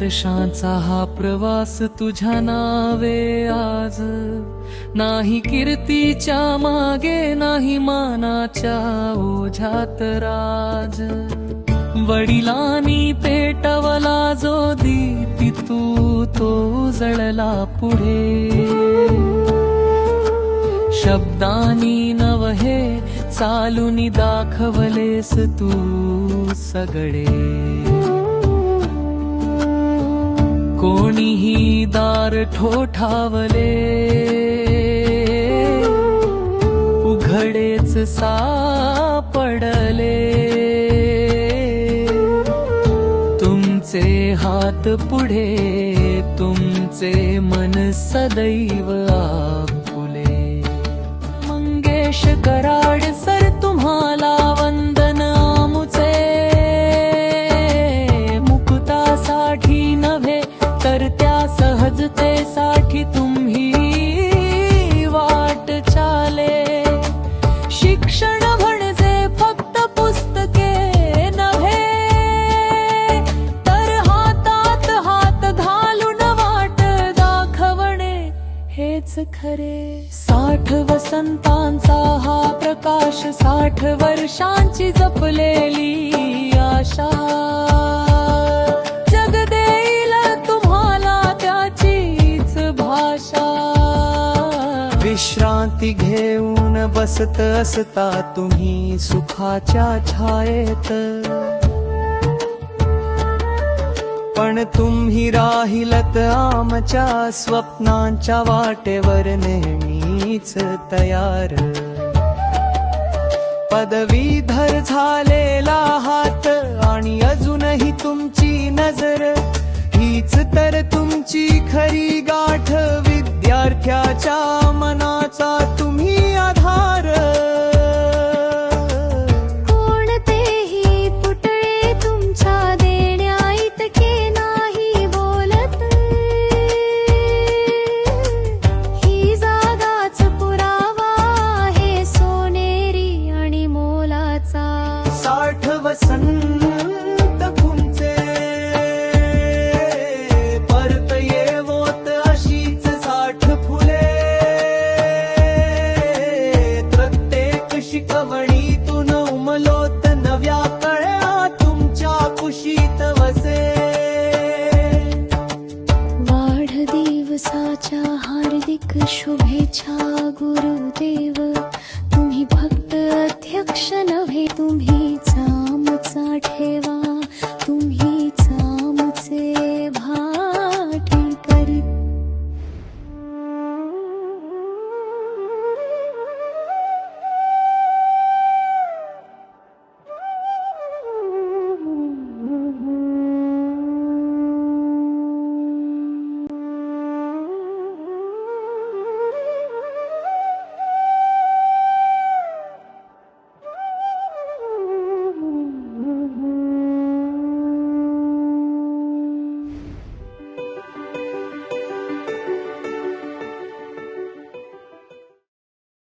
वर्षांचा हा प्रवास तुझ्या नावे आज, नाही कीर्तीच्या मागे नाही मानाच्या ओझ्यात राज। वडिलांनी पेटवला जो दीपी तो जळला पुढे, शब्दांनी नवहे चालूनी दाखवलेस तू सगळे। कोणीही दार ठोठावले उघडेच सापडले, तुमचे हात पुढे तुमचे मन सदैव आपुले। मंगेश कराड सर तुम्हाला वंदन आमुचे, मुकुतासाठी नव्हे तर त्या सहजतेसाठी तुम्ही वाट चाले। शिक्षण म्हणजे फक्त पुस्तके नव्हे तर हातात हात घालून वाट दाखवणे हेच खरे। 60 वसंतांचा हा प्रकाश, 60 वर्षांची जपलेली आशा, जग देईल तुम्हाला त्याचीच भाषा। विश्रांती घेऊन बसत असता तुम्ही सुखाच्या छायेत, पण तुम्ही राहिलत आमच्या स्वप्नांच्या वाटेवर नेहमीच तयार। पदवीधर झालेला हात आणि अजूनही तुमची नजर, हीच तर तुमची खरी गाठ। विद्यार्थ्याच्या मनाचा तुम्ही आधार। कोणतेही पुतळे तुमच्या देण्या इतके नाही बोलत, ही जागाच पुरावा आहे सोनेरी आणि मोलाचा। 60 वसंत तुमचे परत येवोत अशीच 60 फुले। प्रत्येक शिकवणीतून उमलोत नव्या कळ्या तुमच्या कुशीत वसे। वाढदिवसाच्या हार्दिक शुभेच्छा गुरुदेव, तुम्ही फक्त अध्यक्ष नव्हे तुम्ही